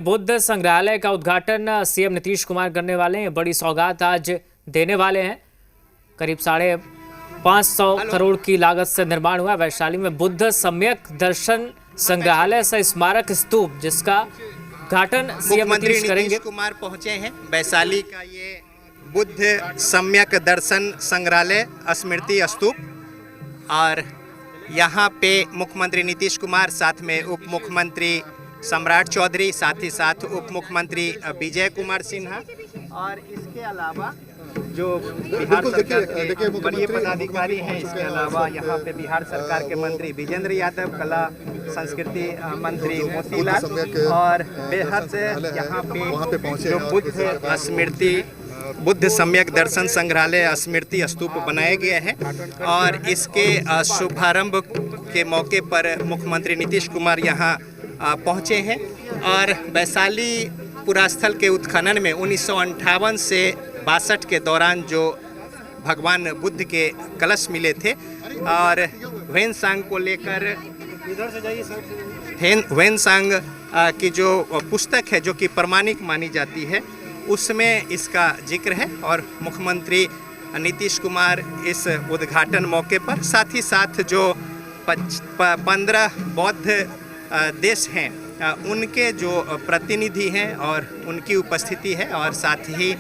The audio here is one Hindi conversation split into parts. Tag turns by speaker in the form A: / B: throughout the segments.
A: बुद्ध संग्रहालय का उद्घाटन सीएम नीतीश कुमार करने वाले हैं। बड़ी सौगात आज देने वाले हैं। करीब 550 करोड़ की लागत से निर्माण हुआ वैशाली में बुद्ध सम्यक दर्शन संग्रहालय सह स्मारक स्तूप, जिसका उद्घाटन सीएम नीतीश करेंगे।
B: नीतीश कुमार पहुंचे हैं वैशाली का ये बुद्ध सम्यक दर्शन संग्रहालय स्मृति स्तूप, और यहाँ पे मुख्यमंत्री नीतीश कुमार, साथ में उप मुख्यमंत्री सम्राट चौधरी, साथ ही साथ उप मुख्यमंत्री विजय कुमार सिन्हा, और इसके अलावा जो बिहार सरकार के वरीय पदाधिकारी हैं, इसके अलावा यहाँ पे बिहार सरकार के मंत्री विजेंद्र यादव, कला संस्कृति मंत्री मोतीलाल, और बेहद से यहाँ पे जो बुद्ध सम्यक दर्शन संग्रहालय स्मृति स्तूप बनाए गए हैं, और इसके शुभारंभ के मौके पर मुख्यमंत्री नीतीश कुमार यहाँ पहुँचे हैं। और वैशाली पुरास्थल के उत्खनन में 1958 से 62 के दौरान जो भगवान बुद्ध के कलश मिले थे, और ह्वेनसांग को लेकर ह्वेनसांग की जो पुस्तक है जो कि प्रमाणिक मानी जाती है, उसमें इसका जिक्र है। और मुख्यमंत्री नीतीश कुमार इस उद्घाटन मौके पर, साथ ही साथ जो 15 बौद्ध देश हैं उनके जो प्रतिनिधि हैं और उनकी उपस्थिति है, और साथ ही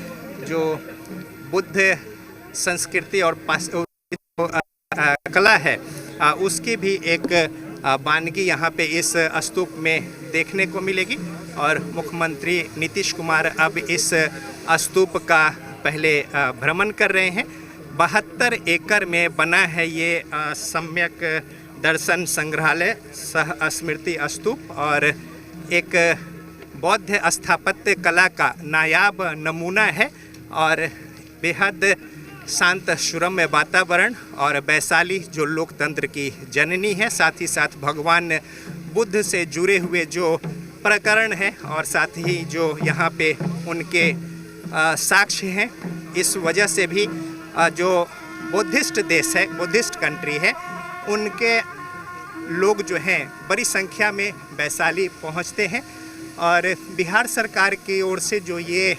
B: जो बुद्ध संस्कृति और कला है उसकी भी एक वानगी यहाँ पे इस स्तूप में देखने को मिलेगी। और मुख्यमंत्री नीतीश कुमार अब इस स्तूप का पहले भ्रमण कर रहे हैं। 72 एकड़ में बना है ये सम्यक दर्शन संग्रहालय सह स्मृति स्तूप, और एक बौद्ध स्थापत्य कला का नायाब नमूना है, और बेहद शांत सुरम्य वातावरण, और वैशाली जो लोकतंत्र की जननी है, साथ ही साथ भगवान बुद्ध से जुड़े हुए जो प्रकरण हैं, और साथ ही जो यहाँ पे उनके साक्ष्य हैं, इस वजह से भी जो बुद्धिस्ट देश है, बुद्धिस्ट कंट्री है, उनके लोग जो हैं बड़ी संख्या में वैशाली पहुंचते हैं। और बिहार सरकार की ओर से जो ये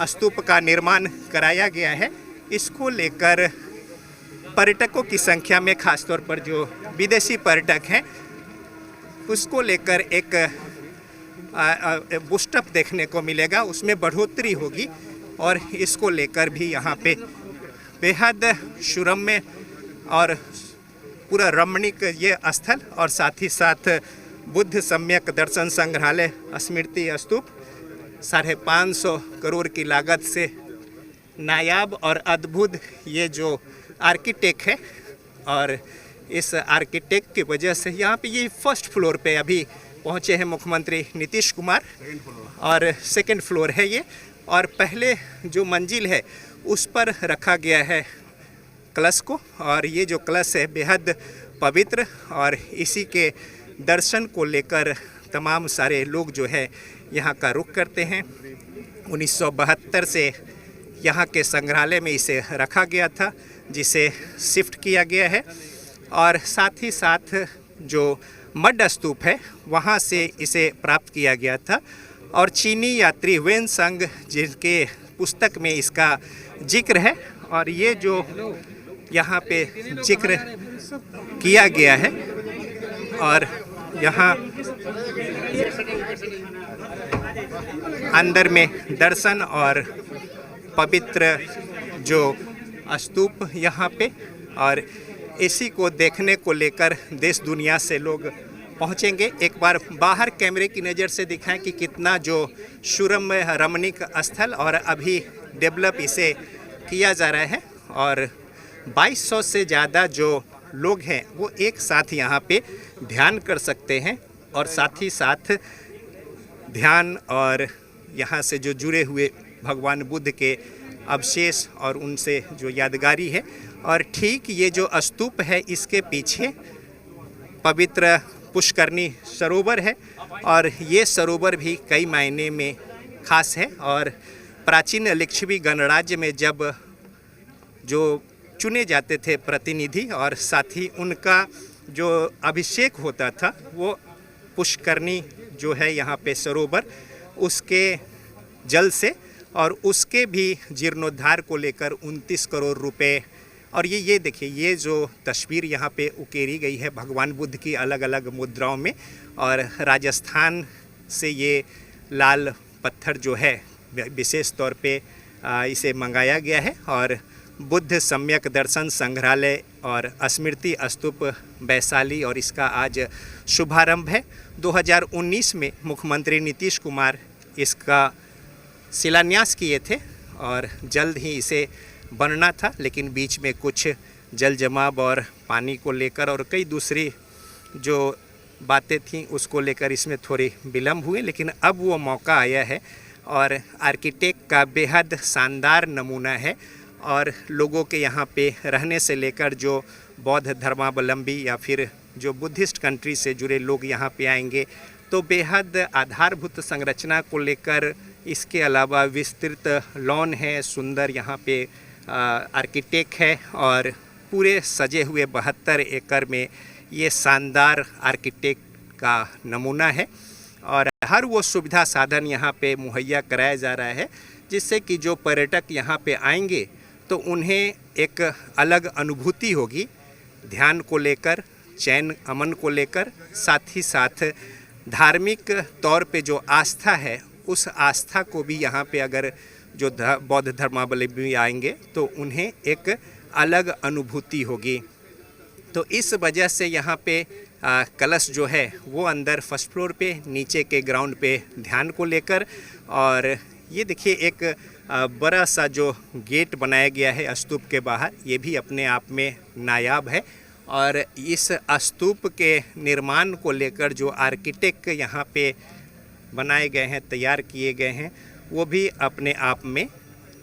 B: स्तूप का निर्माण कराया गया है, इसको लेकर पर्यटकों की संख्या में, खासतौर पर जो विदेशी पर्यटक हैं, उसको लेकर एक बूस्टअप देखने को मिलेगा, उसमें बढ़ोतरी होगी। और इसको लेकर भी यहाँ पे बेहद सुरम्य और पूरा रमणीक ये स्थल, और साथ ही साथ बुद्ध सम्यक दर्शन संग्रहालय स्मृति स्तूप 550 करोड़ की लागत से नायाब और अद्भुत ये जो आर्किटेक्ट है, और इस आर्किटेक्ट की वजह से यहाँ पे ये फर्स्ट फ्लोर पे अभी पहुँचे हैं मुख्यमंत्री नीतीश कुमार, और सेकंड फ्लोर है ये, और पहले जो मंजिल है उस पर रखा गया है कलश को, और ये जो कलश है बेहद पवित्र, और इसी के दर्शन को लेकर तमाम सारे लोग जो है यहाँ का रुख करते हैं। 1972 से यहाँ के संग्रहालय में इसे रखा गया था, जिसे शिफ्ट किया गया है, और साथ ही साथ जो मड स्तूप है वहाँ से इसे प्राप्त किया गया था। और चीनी यात्री ह्वेनसांग जिनके पुस्तक में इसका जिक्र है, और ये जो यहाँ पे जिक्र किया गया है, और यहाँ अंदर में दर्शन और पवित्र जो स्तूप यहाँ पे, और इसी को देखने को लेकर देश दुनिया से लोग पहुँचेंगे। एक बार बाहर कैमरे की नज़र से दिखाएं कि कितना जो सुरम्य रमणीक स्थल, और अभी डेवलप इसे किया जा रहा है, और 2200 से ज़्यादा जो लोग हैं वो एक साथ यहाँ पे ध्यान कर सकते हैं, और साथ ही साथ ध्यान और यहाँ से जो जुड़े हुए भगवान बुद्ध के अवशेष और उनसे जो यादगारी है। और ठीक ये जो स्तूप है, इसके पीछे पवित्र पुष्करणी सरोवर है, और ये सरोवर भी कई मायने में खास है। और प्राचीन लिच्छवी गणराज्य में जब जो चुने जाते थे प्रतिनिधि, और साथ ही उनका जो अभिषेक होता था, वो पुष्करणी जो है यहाँ पे सरोवर, उसके जल से और उसके भी जीर्णोद्धार को लेकर 29 करोड़ रुपए। और ये देखिए, ये जो तस्वीर यहाँ पे उकेरी गई है भगवान बुद्ध की अलग अलग मुद्राओं में, और राजस्थान से ये लाल पत्थर जो है विशेष तौर पे इसे मंगाया गया है। और बुद्ध सम्यक दर्शन संग्रहालय और स्मृति स्तूप वैशाली, और इसका आज शुभारंभ है। 2019 में मुख्यमंत्री नीतीश कुमार इसका शिलान्यास किए थे और जल्द ही इसे बनना था, लेकिन बीच में कुछ जल जमाव और पानी को लेकर और कई दूसरी जो बातें थीं उसको लेकर इसमें थोड़ी विलम्ब हुए। लेकिन अब वो मौका आया है और आर्किटेक्ट का बेहद शानदार नमूना है। और लोगों के यहाँ पे रहने से लेकर जो बौद्ध धर्मावलंबी या फिर जो बुद्धिस्ट कंट्री से जुड़े लोग यहाँ पे आएंगे तो बेहद आधारभूत संरचना को लेकर, इसके अलावा विस्तृत लॉन है, सुंदर यहाँ पे आर्किटेक्ट है और पूरे सजे हुए 72 एकड़ में ये शानदार आर्किटेक्ट का नमूना है। और हर वो सुविधा साधन यहाँ पे मुहैया कराया जा रहा है जिससे कि जो पर्यटक यहाँ पे आएंगे तो उन्हें एक अलग अनुभूति होगी ध्यान को लेकर, चैन अमन को लेकर, साथ ही साथ धार्मिक तौर पे जो आस्था है उस आस्था को भी यहाँ पे अगर जो बौद्ध धर्मावलंबी आएंगे तो उन्हें एक अलग अनुभूति होगी। तो इस वजह से यहाँ पे कलश जो है वो अंदर फर्स्ट फ्लोर पे, नीचे के ग्राउंड पे ध्यान को लेकर। और ये देखिए एक बड़ा सा जो गेट बनाया गया है स्तूप के बाहर, ये भी अपने आप में नायाब है। और इस स्तूप के निर्माण को लेकर जो आर्किटेक्ट यहाँ पे बनाए गए हैं, तैयार किए गए हैं, वो भी अपने आप में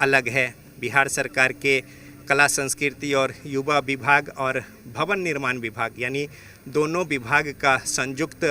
B: अलग है। बिहार सरकार के कला संस्कृति और युवा विभाग और भवन निर्माण विभाग, यानी दोनों विभाग का संयुक्त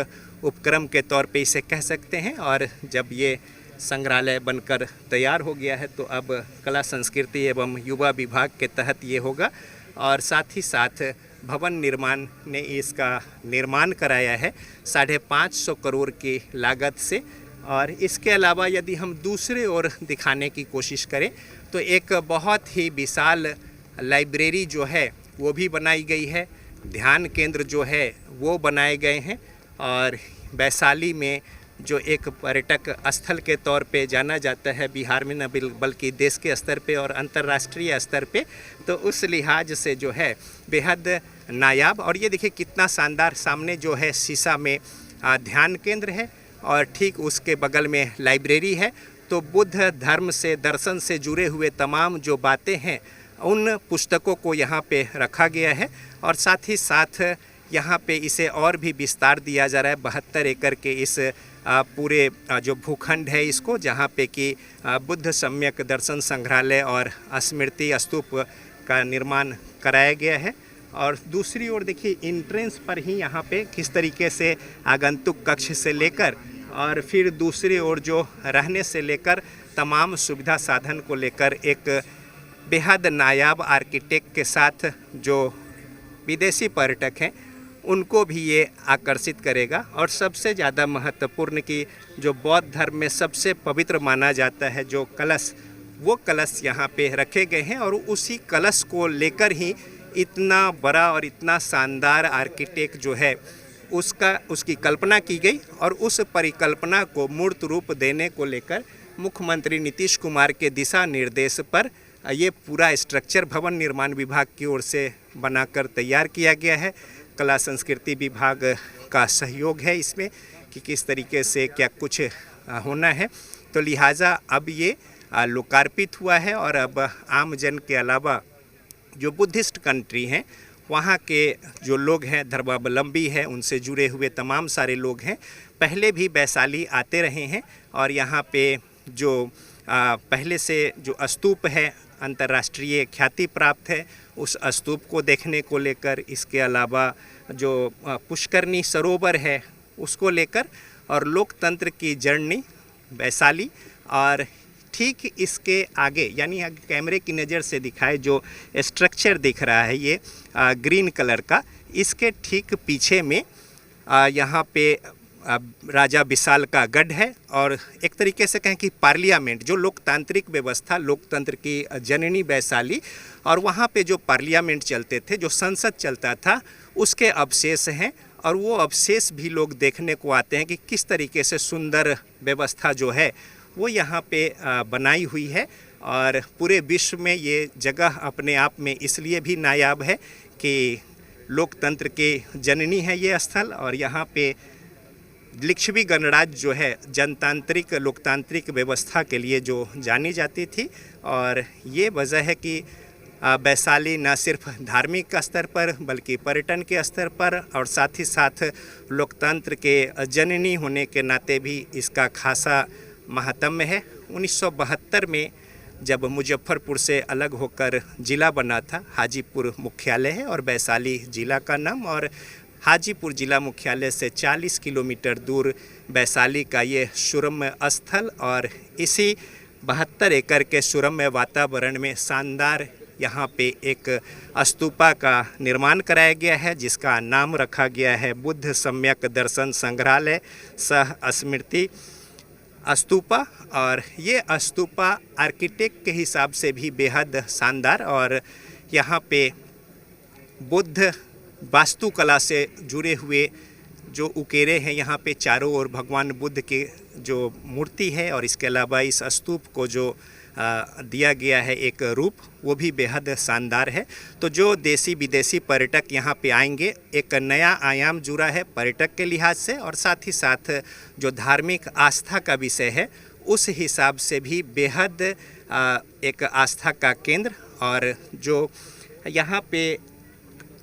B: उपक्रम के तौर पे इसे कह सकते हैं। और जब ये संग्रहालय बनकर तैयार हो गया है तो अब कला संस्कृति एवं युवा विभाग के तहत ये होगा। और साथ ही साथ भवन निर्माण ने इसका निर्माण कराया है 550 करोड़ की लागत से। और इसके अलावा यदि हम दूसरे ओर दिखाने की कोशिश करें तो एक बहुत ही विशाल लाइब्रेरी जो है वो भी बनाई गई है, ध्यान केंद्र जो है वो बनाए गए हैं। और वैशाली में जो एक पर्यटक स्थल के तौर पे जाना जाता है बिहार में न बल्कि देश के स्तर पे और अंतर्राष्ट्रीय स्तर पे, तो उस लिहाज से जो है बेहद नायाब। और ये देखिए कितना शानदार, सामने जो है शीशा में ध्यान केंद्र है और ठीक उसके बगल में लाइब्रेरी है। तो बुद्ध धर्म से, दर्शन से जुड़े हुए तमाम जो बातें हैं उन पुस्तकों को यहाँ पे रखा गया है। और साथ ही साथ यहाँ पे इसे और भी विस्तार दिया जा रहा है 72 एकड़ के इस पूरे जो भूखंड है इसको, जहाँ पे कि बुद्ध सम्यक दर्शन संग्रहालय और स्मृति स्तूप का निर्माण कराया गया है। और दूसरी ओर देखिए इंट्रेंस पर ही यहाँ पे किस तरीके से आगंतुक कक्ष से लेकर और फिर दूसरी ओर जो रहने से लेकर तमाम सुविधा साधन को लेकर एक बेहद नायाब आर्किटेक्ट के साथ जो विदेशी पर्यटक हैं उनको भी ये आकर्षित करेगा। और सबसे ज़्यादा महत्वपूर्ण कि जो बौद्ध धर्म में सबसे पवित्र माना जाता है जो कलश, वो कलश यहाँ पे रखे गए हैं। और उसी कलश को लेकर ही इतना बड़ा और इतना शानदार आर्किटेक्ट जो है उसकी कल्पना की गई। और उस परिकल्पना को मूर्त रूप देने को लेकर मुख्यमंत्री नीतीश कुमार के दिशा निर्देश पर ये पूरा स्ट्रक्चर भवन निर्माण विभाग की ओर से बनाकर तैयार किया गया है। कला संस्कृति विभाग का सहयोग है इसमें कि किस तरीके से क्या कुछ होना है। तो लिहाजा अब ये लोकार्पित हुआ है और अब आम जन के अलावा जो बुद्धिस्ट कंट्री हैं वहाँ के जो लोग हैं, धर्मावलंबी हैं, उनसे जुड़े हुए तमाम सारे लोग हैं, पहले भी वैशाली आते रहे हैं। और यहाँ पे जो पहले से जो स्तूप है अंतर्राष्ट्रीय ख्याति प्राप्त है, उस स्तूप को देखने को लेकर, इसके अलावा जो पुष्करनी सरोवर है उसको लेकर, और लोकतंत्र की जर्नी वैशाली। और ठीक इसके आगे यानी कैमरे की नज़र से दिखाए जो स्ट्रक्चर दिख रहा है ये ग्रीन कलर का, इसके ठीक पीछे में यहाँ पे राजा विशाल का गढ़ है और एक तरीके से कहें कि पार्लियामेंट, जो लोकतांत्रिक व्यवस्था, लोकतंत्र की जननी वैशाली, और वहाँ पे जो पार्लियामेंट चलते थे, जो संसद चलता था, उसके अवशेष हैं। और वो अवशेष भी लोग देखने को आते हैं कि किस तरीके से सुंदर व्यवस्था जो है वो यहाँ पे बनाई हुई है। और पूरे विश्व में ये जगह अपने आप में इसलिए भी नायाब है कि लोकतंत्र के जननी है ये स्थल, और यहाँ पे लिच्छवी गणराज्य जो है जनतांत्रिक लोकतांत्रिक व्यवस्था के लिए जो जानी जाती थी। और ये वजह है कि वैशाली न सिर्फ धार्मिक स्तर पर बल्कि पर्यटन के स्तर पर और साथ ही साथ लोकतंत्र के जननी होने के नाते भी इसका खासा महात्म्य है। 1972 में जब मुजफ्फरपुर से अलग होकर ज़िला बना था, हाजीपुर मुख्यालय है और वैशाली ज़िला का नाम, और हाजीपुर ज़िला मुख्यालय से 40 किलोमीटर दूर वैशाली का ये सुरम्य स्थल, और इसी 72 एकड़ के सुरम्य वातावरण में शानदार यहाँ पे एक स्तूपा का निर्माण कराया गया है, जिसका नाम रखा गया है बुद्ध सम्यक दर्शन संग्रहालय सह स्मृति स्तूपा। और ये स्तूपा आर्किटेक्ट के हिसाब से भी बेहद शानदार, और यहाँ पे बुद्ध वास्तुकला से जुड़े हुए जो उकेरे हैं, यहाँ पे चारों ओर भगवान बुद्ध के जो मूर्ति है, और इसके अलावा इस स्तूप को जो दिया गया है एक रूप, वो भी बेहद शानदार है। तो जो देसी विदेशी पर्यटक यहाँ पे आएंगे, एक नया आयाम जुड़ा है पर्यटक के लिहाज से, और साथ ही साथ जो धार्मिक आस्था का विषय है उस हिसाब से भी बेहद एक आस्था का केंद्र। और जो यहाँ पे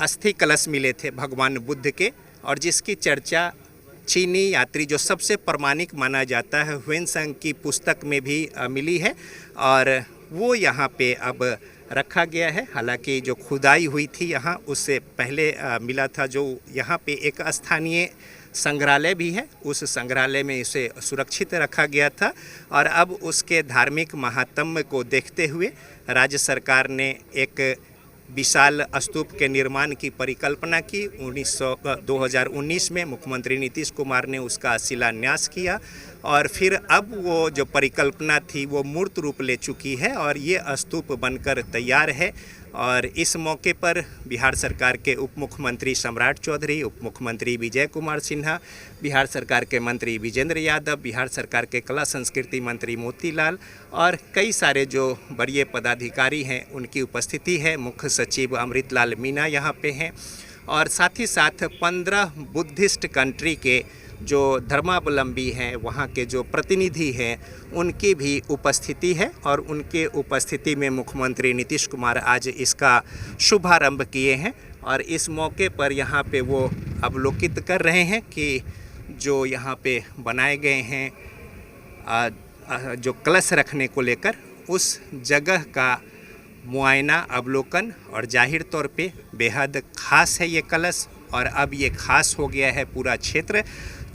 B: अस्थि कलश मिले थे भगवान बुद्ध के, और जिसकी चर्चा चीनी यात्री जो सबसे प्रामाणिक माना जाता है ह्वेनसांग की पुस्तक में भी मिली है, और वो यहाँ पे अब रखा गया है। हालांकि जो खुदाई हुई थी यहाँ उससे पहले मिला था, जो यहाँ पे एक स्थानीय संग्रहालय भी है, उस संग्रहालय में इसे सुरक्षित रखा गया था। और अब उसके धार्मिक महात्म्य को देखते हुए राज्य सरकार ने एक विशाल स्तूप के निर्माण की परिकल्पना की। 2019 में मुख्यमंत्री नीतीश कुमार ने उसका शिलान्यास किया, और फिर अब वो जो परिकल्पना थी वो मूर्त रूप ले चुकी है और ये स्तूप बनकर तैयार है। और इस मौके पर बिहार सरकार के उप मुख्यमंत्री सम्राट चौधरी, उप मुख्यमंत्री विजय कुमार सिन्हा, बिहार सरकार के मंत्री विजेंद्र यादव, बिहार सरकार के कला संस्कृति मंत्री मोतीलाल और कई सारे जो बड़े पदाधिकारी हैं उनकी उपस्थिति है। मुख्य सचिव अमृतलाल मीना यहाँ पे हैं, और साथ ही साथ 15 बुद्धिस्ट कंट्री के जो धर्मावलंबी हैं, वहाँ के जो प्रतिनिधि हैं, उनकी भी उपस्थिति है। और उनके उपस्थिति में मुख्यमंत्री नीतीश कुमार आज इसका शुभारंभ किए हैं, और इस मौके पर यहाँ पे वो अवलोकित कर रहे हैं कि जो यहाँ पे बनाए गए हैं जो कलश रखने को लेकर, उस जगह का मुआयना, अवलोकन, और जाहिर तौर पे बेहद ख़ास है ये कलश। और अब ये ख़ास हो गया है पूरा क्षेत्र,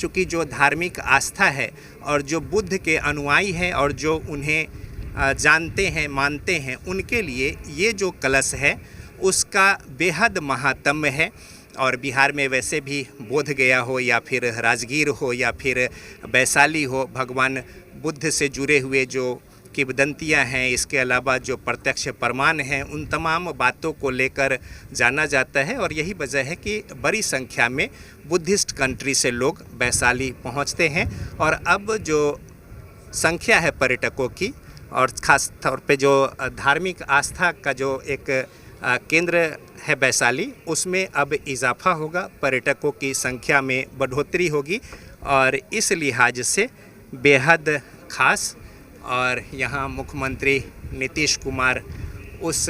B: चूँकि जो धार्मिक आस्था है और जो बुद्ध के अनुयायी हैं और जो उन्हें जानते हैं, मानते हैं, उनके लिए ये जो कलश है उसका बेहद महात्म्य है। और बिहार में वैसे भी बोध गया हो या फिर राजगीर हो या फिर वैशाली हो, भगवान बुद्ध से जुड़े हुए जो किंवदंतियाँ हैं, इसके अलावा जो प्रत्यक्ष प्रमाण हैं, उन तमाम बातों को लेकर जाना जाता है। और यही वजह है कि बड़ी संख्या में बुद्धिस्ट कंट्री से लोग वैशाली पहुंचते हैं। और अब जो संख्या है पर्यटकों की, और ख़ास तौर पे जो धार्मिक आस्था का जो एक केंद्र है वैशाली, उसमें अब इजाफा होगा, पर्यटकों की संख्या में बढ़ोतरी होगी, और इस लिहाज से बेहद ख़ास। और यहाँ मुख्यमंत्री नीतीश कुमार उस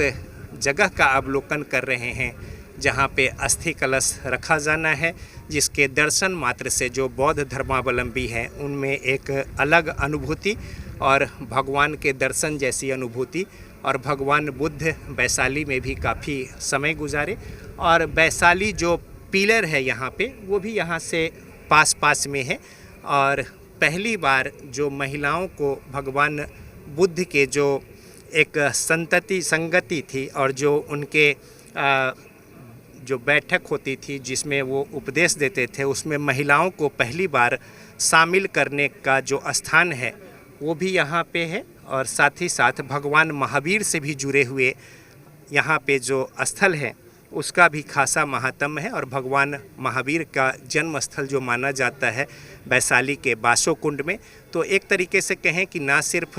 B: जगह का अवलोकन कर रहे हैं जहाँ पे अस्थि कलश रखा जाना है, जिसके दर्शन मात्र से जो बौद्ध धर्मावलंबी हैं उनमें एक अलग अनुभूति और भगवान के दर्शन जैसी अनुभूति। और भगवान बुद्ध वैशाली में भी काफ़ी समय गुजारे, और वैशाली जो पिलर है यहाँ पे वो भी यहाँ से पास में है। और पहली बार जो महिलाओं को भगवान बुद्ध के जो एक संगति थी और जो उनके जो बैठक होती थी जिसमें वो उपदेश देते थे, उसमें महिलाओं को पहली बार शामिल करने का जो स्थान है वो भी यहाँ पे है। और साथ ही साथ भगवान महावीर से भी जुड़े हुए यहाँ पे जो स्थल है उसका भी खासा महात्म्य है। और भगवान महावीर का जन्म स्थल जो माना जाता है वैशाली के बासोकुंड में, तो एक तरीके से कहें कि ना सिर्फ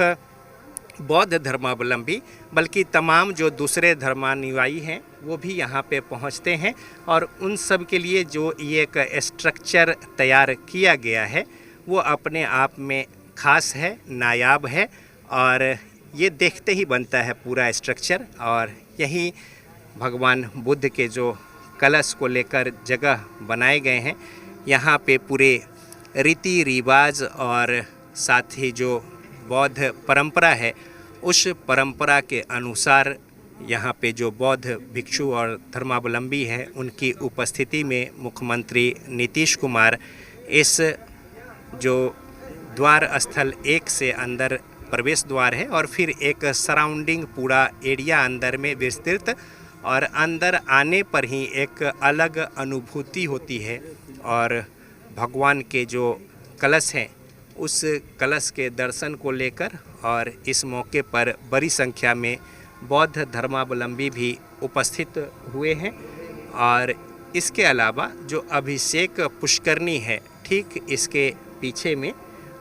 B: बौद्ध धर्मावलंबी बल्कि तमाम जो दूसरे धर्मानुयायी हैं वो भी यहाँ पे पहुँचते हैं। और उन सब के लिए जो ये एक स्ट्रक्चर तैयार किया गया है वो अपने आप में खास है, नायाब है, और ये देखते ही बनता है पूरा स्ट्रक्चर। और यही भगवान बुद्ध के जो कलश को लेकर जगह बनाए गए हैं, यहाँ पे पूरे रीति रिवाज और साथ ही जो बौद्ध परंपरा है उस परंपरा के अनुसार यहाँ पे जो बौद्ध भिक्षु और धर्मावलंबी हैं उनकी उपस्थिति में मुख्यमंत्री नीतीश कुमार इस जो द्वार स्थल 1 से अंदर प्रवेश द्वार है और फिर एक सराउंडिंग पूरा एरिया अंदर में विस्तृत, और अंदर आने पर ही एक अलग अनुभूति होती है। और भगवान के जो कलश हैं उस कलश के दर्शन को लेकर और इस मौके पर बड़ी संख्या में बौद्ध धर्मावलंबी भी उपस्थित हुए हैं। और इसके अलावा जो अभिषेक पुष्करनी है ठीक इसके पीछे में,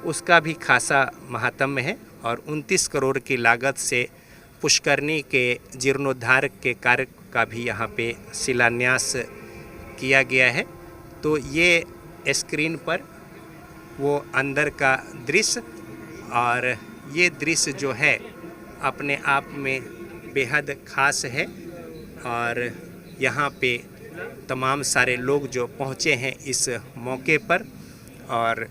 B: उसका भी खासा महात्म्य है। और 29 करोड़ की लागत से पुष्करनी के जीर्णोद्धार के कार्य का भी यहाँ पे शिलान्यास किया गया है। तो ये स्क्रीन पर वो अंदर का दृश्य, और ये दृश्य जो है अपने आप में बेहद खास है। और यहाँ पे तमाम सारे लोग जो पहुँचे हैं इस मौके पर, और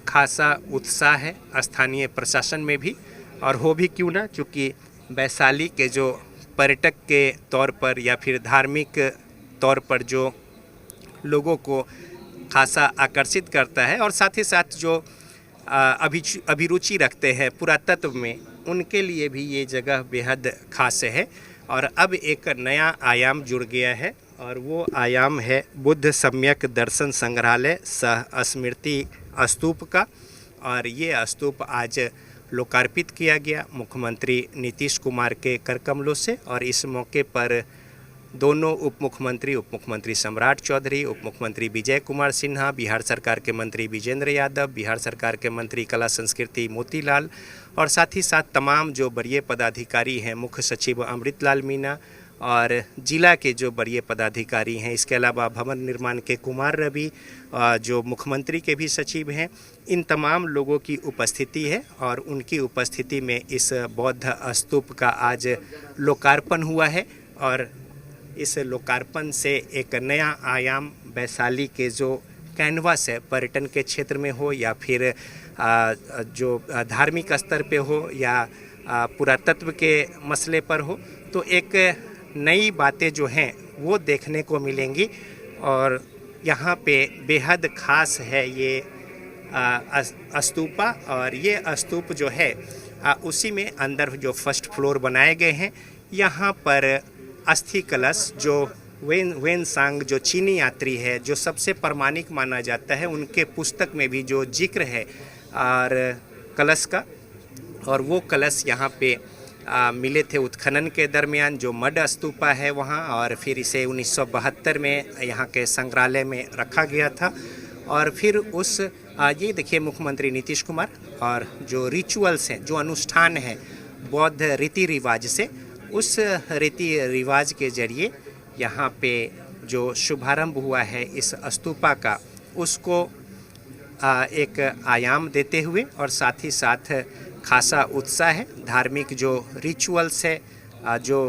B: खासा उत्साह है स्थानीय प्रशासन में भी। और हो भी क्यों ना, क्योंकि वैशाली के जो पर्यटक के तौर पर या फिर धार्मिक तौर पर जो लोगों को खासा आकर्षित करता है और साथ ही साथ जो अभिरुचि रखते हैं पुरातत्व में, उनके लिए भी ये जगह बेहद खास है। और अब एक नया आयाम जुड़ गया है और वो आयाम है बुद्ध सम्यक दर्शन संग्रहालय सह स्मृति स्तूप का। और ये स्तूप आज लोकार्पित किया गया मुख्यमंत्री नीतीश कुमार के करकमलों से। और इस मौके पर दोनों उप मुख्यमंत्री सम्राट चौधरी, उप मुख्यमंत्री विजय कुमार सिन्हा, बिहार सरकार के मंत्री विजेंद्र यादव, बिहार सरकार के मंत्री कला संस्कृति मोतीलाल, और साथ ही साथ तमाम जो वरीय पदाधिकारी हैं, मुख्य सचिव अमृतलाल मीना और जिला के जो वरीय पदाधिकारी हैं, इसके अलावा भवन निर्माण के कुमार रवि जो मुख्यमंत्री के भी सचिव हैं, इन तमाम लोगों की उपस्थिति है। और उनकी उपस्थिति में इस बौद्ध स्तूप का आज लोकार्पण हुआ है। और इस लोकार्पण से एक नया आयाम वैशाली के जो कैनवास है, पर्यटन के क्षेत्र में हो या फिर जो धार्मिक स्तर पे हो या पुरातत्व के मसले पर हो, तो एक नई बातें जो हैं वो देखने को मिलेंगी। और यहाँ पे बेहद खास है ये स्तूपा। और ये स्तूप जो है उसी में अंदर जो फर्स्ट फ्लोर बनाए गए हैं, यहाँ पर अस्थि कलश जो वेन सांग जो चीनी यात्री है जो सबसे प्रामाणिक माना जाता है, उनके पुस्तक में भी जो जिक्र है और कलश का, और वो कलश यहाँ पे मिले थे उत्खनन के दरमियान जो मड स्तूपा है वहाँ। और फिर इसे 1972 में यहाँ के संग्रहालय में रखा गया था। और फिर उस ये देखिए मुख्यमंत्री नीतीश कुमार, और जो रिचुअल्स हैं, जो अनुष्ठान है बौद्ध रीति रिवाज से, उस रीति रिवाज के जरिए यहाँ पे जो शुभारंभ हुआ है इस स्तूपा का, उसको एक आयाम देते हुए, और साथ ही साथ खासा उत्साह है। धार्मिक जो रिचुअल्स है, जो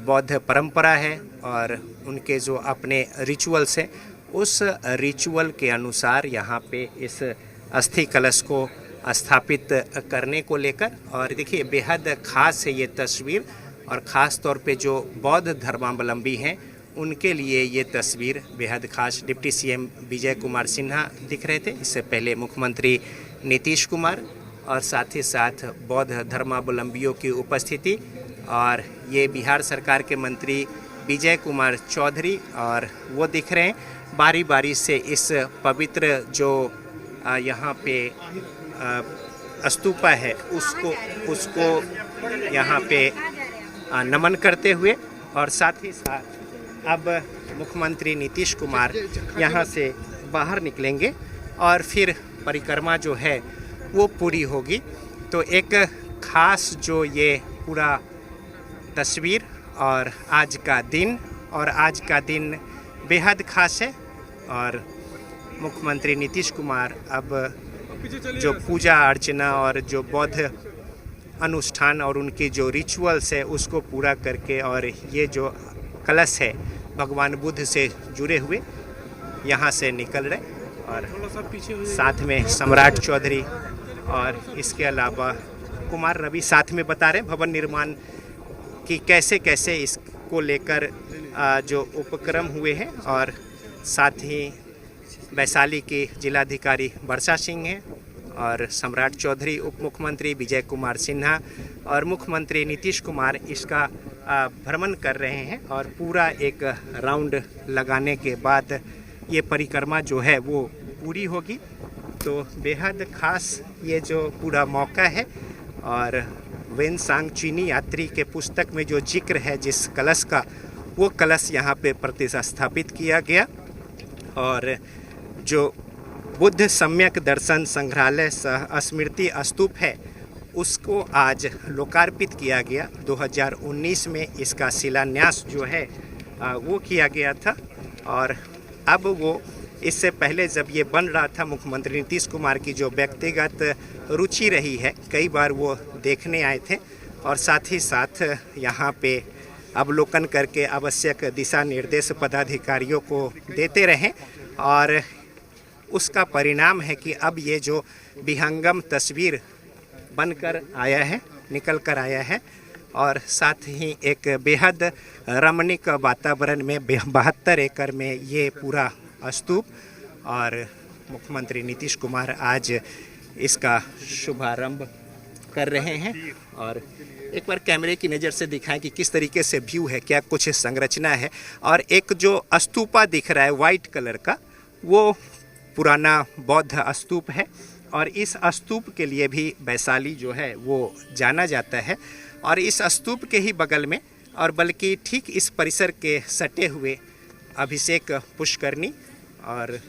B: बौद्ध परंपरा है और उनके जो अपने रिचुअल्स हैं, उस रिचुअल के अनुसार यहाँ पे इस अस्थि कलश को स्थापित करने को लेकर। और देखिए बेहद खास है ये तस्वीर, और ख़ास तौर पे जो बौद्ध धर्मावलंबी हैं उनके लिए ये तस्वीर बेहद खास। डिप्टी सीएम विजय कुमार सिन्हा दिख रहे थे, इससे पहले मुख्यमंत्री नीतीश कुमार, और साथ ही साथ बौद्ध धर्मावलंबियों की उपस्थिति। और ये बिहार सरकार के मंत्री विजय कुमार चौधरी, और वो दिख रहे हैं बारी बारी से इस पवित्र जो यहाँ पे स्तूपा है उसको यहाँ पे नमन करते हुए, और साथ ही साथ अब मुख्यमंत्री नीतीश कुमार यहाँ से बाहर निकलेंगे और फिर परिक्रमा जो है वो पूरी होगी। तो एक खास जो ये पूरा तस्वीर और आज का दिन बेहद खास है। और मुख्यमंत्री नीतीश कुमार अब जो पूजा अर्चना और जो बौद्ध अनुष्ठान और उनके जो रिचुअल्स है उसको पूरा करके, और ये जो कलश है भगवान बुद्ध से जुड़े हुए, यहाँ से निकल रहे। और साथ में सम्राट चौधरी और इसके अलावा कुमार रवि साथ में बता रहे भवन निर्माण की कैसे कैसे इसको लेकर जो उपक्रम हुए हैं। और साथ ही वैशाली के जिलाधिकारी वर्षा सिंह हैं, और सम्राट चौधरी, उप मुख्यमंत्री विजय कुमार सिन्हा और मुख्यमंत्री नीतीश कुमार इसका भ्रमण कर रहे हैं। और पूरा एक राउंड लगाने के बाद ये परिक्रमा जो है वो पूरी होगी। तो बेहद खास ये जो पूरा मौका है। और वेनसांग चीनी यात्री के पुस्तक में जो जिक्र है जिस कलश का, वो कलश यहाँ पे प्रतिस्थापित किया गया। और जो बुद्ध सम्यक दर्शन संग्रहालय सह स्मृति स्तूप है उसको आज लोकार्पित किया गया। 2019 में इसका शिलान्यास जो है वो किया गया था। और अब वो इससे पहले जब ये बन रहा था, मुख्यमंत्री नीतीश कुमार की जो व्यक्तिगत रुचि रही है, कई बार वो देखने आए थे और साथ ही साथ यहाँ पे अवलोकन करके आवश्यक दिशा निर्देश पदाधिकारियों को देते रहें। और उसका परिणाम है कि अब ये जो विहंगम तस्वीर बनकर आया है, निकल कर आया है। और साथ ही एक बेहद रमणीक वातावरण में 72 एकड़ में ये पूरा स्तूप, और मुख्यमंत्री नीतीश कुमार आज इसका शुभारंभ कर रहे हैं। और एक बार कैमरे की नज़र से दिखाएं कि किस तरीके से व्यू है, क्या कुछ संरचना है। और एक जो स्तूपा दिख रहा है वाइट कलर का, वो पुराना बौद्ध स्तूप है। और इस स्तूप के लिए भी वैशाली जो है वो जाना जाता है। और इस स्तूप के ही बगल में, और बल्कि ठीक इस परिसर के सटे हुए, अभिषेक पुष्करनी और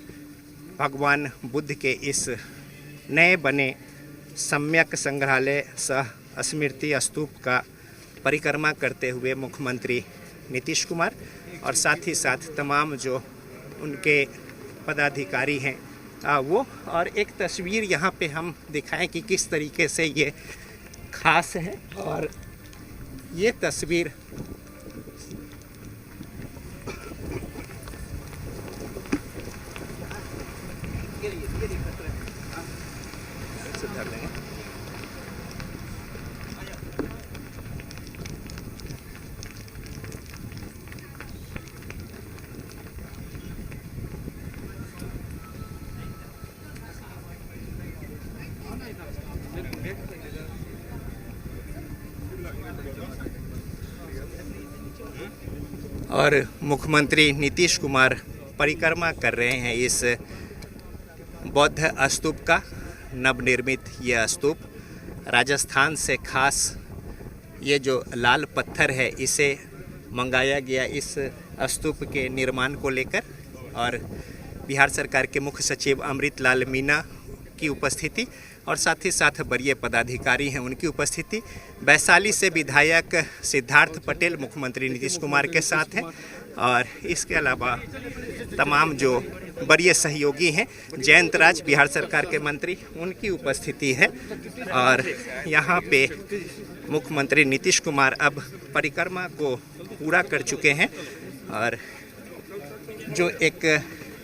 B: भगवान बुद्ध के इस नए बने सम्यक संग्रहालय सह स्मृति स्तूप का परिक्रमा करते हुए मुख्यमंत्री नीतीश कुमार और साथ ही साथ तमाम जो उनके पदाधिकारी हैं वो। और एक तस्वीर यहाँ पे हम दिखाएं कि किस तरीके से ये खास है। और ये तस्वीर और मुख्यमंत्री नीतीश कुमार परिक्रमा कर रहे हैं इस बौद्ध स्तूप का। नवनिर्मित यह स्तूप राजस्थान से खास ये जो लाल पत्थर है इसे मंगाया गया इस स्तूप के निर्माण को लेकर। और बिहार सरकार के मुख्य सचिव अमृतलाल मीना की उपस्थिति और साथ ही साथ वरीय पदाधिकारी हैं उनकी उपस्थिति। वैशाली से विधायक सिद्धार्थ पटेल मुख्यमंत्री नीतीश कुमार के साथ हैं। और इसके अलावा तमाम जो वरीय सहयोगी हैं, जयंत राज बिहार सरकार के मंत्री, उनकी उपस्थिति है। और यहाँ पे मुख्यमंत्री नीतीश कुमार अब परिक्रमा को पूरा कर चुके हैं। और जो एक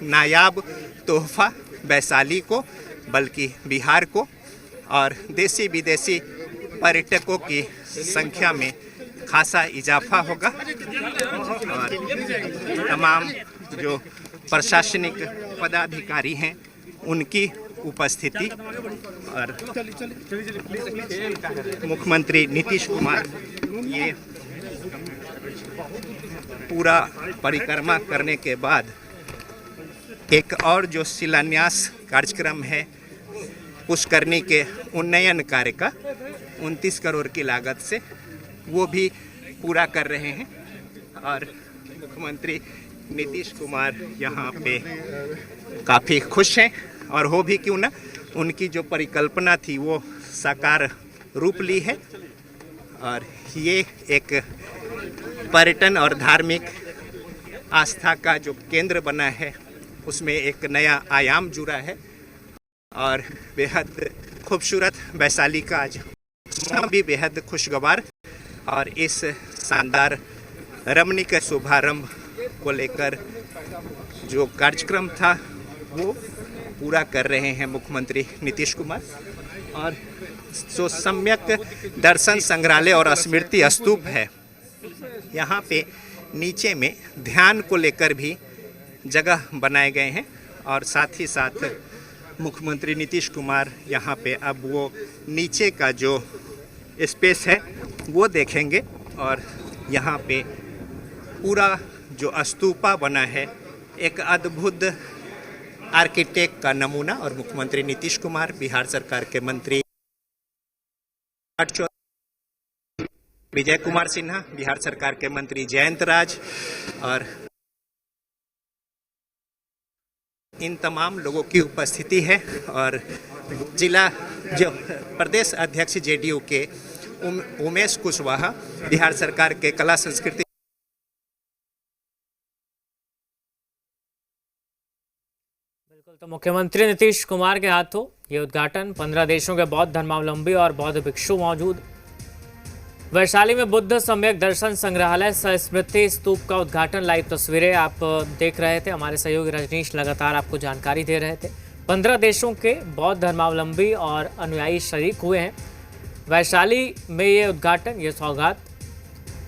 B: नायाब तोहफा वैशाली को, बल्कि बिहार को और देसी विदेशी पर्यटकों की संख्या में खासा इजाफा होगा। और तमाम जो प्रशासनिक पदाधिकारी हैं उनकी उपस्थिति और मुख्यमंत्री नीतीश कुमार ये पूरा परिक्रमा करने के बाद एक और जो शिलान्यास कार्यक्रम है पुष्करनी के उन्नयन कार्य का 29 करोड़ की लागत से वो भी पूरा कर रहे हैं। और मुख्यमंत्री नीतीश कुमार यहाँ पे काफ़ी खुश हैं, और हो भी क्यों ना, उनकी जो परिकल्पना थी वो साकार रूप ली है। और ये एक पर्यटन और धार्मिक आस्था का जो केंद्र बना है उसमें एक नया आयाम जुड़ा है। और बेहद खूबसूरत वैशाली का आज मौसम भी बेहद खुशगवार, और इस शानदार रमणीक शुभारंभ को लेकर जो कार्यक्रम था वो पूरा कर रहे हैं मुख्यमंत्री नीतीश कुमार। और जो सम्यक दर्शन संग्रहालय और स्मृति स्तूप है, यहाँ पे नीचे में ध्यान को लेकर भी जगह बनाए गए हैं। और साथ ही साथ मुख्यमंत्री नीतीश कुमार यहाँ पे अब वो नीचे का जो स्पेस है वो देखेंगे। और यहाँ पे पूरा जो स्तूपा बना है एक अद्भुत आर्किटेक्ट का नमूना। और मुख्यमंत्री नीतीश कुमार, बिहार सरकार के मंत्री विजय कुमार सिन्हा, बिहार सरकार के मंत्री जयंत राज, और इन तमाम लोगों की उपस्थिति है। और जिला जो प्रदेश अध्यक्ष जेडीयू के उमेश कुशवाहा, बिहार सरकार के कला संस्कृति
A: तो मुख्यमंत्री नीतीश कुमार के हाथों ये उद्घाटन 15 देशों के बौद्ध धर्मावलंबी और बौद्ध भिक्षु मौजूद। वैशाली में बुद्ध सम्यक दर्शन संग्रहालय सह स्मृति स्तूप का उद्घाटन। लाइव तस्वीरें आप देख रहे थे, हमारे सहयोगी रजनीश लगातार आपको जानकारी दे रहे थे। 15 देशों के बौद्ध धर्मावलंबी और अनुयायी शरीक हुए हैं वैशाली में ये उद्घाटन, ये सौगात।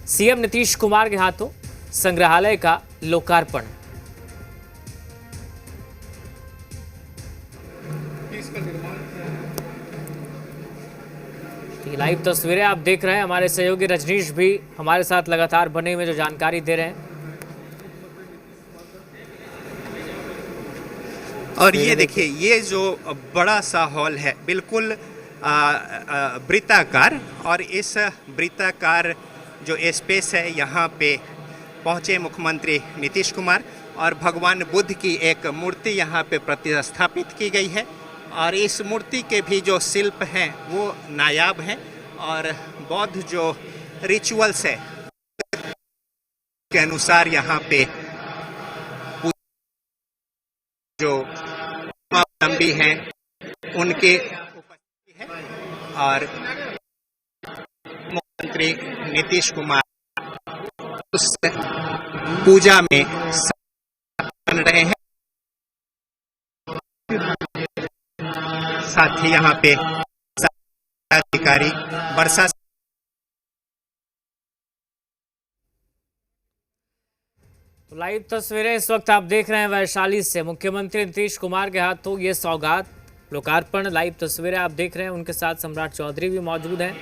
A: सीएम नीतीश कुमार के हाथों संग्रहालय का लोकार्पण। लाइव तस्वीरें आप देख रहे हैं, हमारे सहयोगी रजनीश भी हमारे साथ लगातार बने हुए जो जानकारी दे रहे हैं।
B: और ये देखिए, ये जो बड़ा सा हॉल है बिल्कुल वृत्ताकार, और इस वृत्ताकार जो स्पेस है यहाँ पे पहुँचे मुख्यमंत्री नीतीश कुमार, और भगवान बुद्ध की एक मूर्ति यहाँ पे प्रतिस्थापित की गई है। और इस मूर्ति के भी जो शिल्प हैं वो नायाब हैं, और बौद्ध जो रिचुअल्स है के अनुसार यहाँ पे जो धर्मावलंबी हैं उनके उपस्थिति है। और मुख्यमंत्री नीतीश कुमार उस पूजा में बन रहे हैं। साथ ही यहाँ पे अधिकारी वर्षा।
A: तो लाइव तस्वीरें इस वक्त आप देख रहे हैं वैशाली से। मुख्यमंत्री नीतीश कुमार के हाथों ये सौगात लोकार्पण। लाइव तस्वीरें आप देख रहे हैं, उनके साथ सम्राट चौधरी भी मौजूद हैं,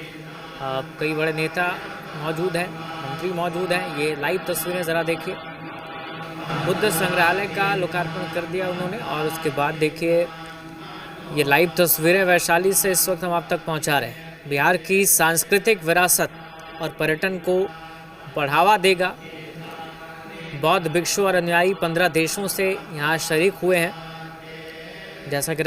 A: कई बड़े नेता मौजूद हैं, मंत्री मौजूद हैं। ये लाइव तस्वीरें ज़रा देखिए। बुद्ध संग्रहालय का लोकार्पण कर दिया उन्होंने, और उसके बाद देखिए ये लाइव तस्वीरें वैशाली से इस वक्त हम आप तक पहुंचा रहे हैं। बिहार की सांस्कृतिक विरासत और पर्यटन को बढ़ावा देगा। बौद्ध भिक्षु और अनुयायी 15 देशों से यहाँ शरीक हुए हैं, जैसा कि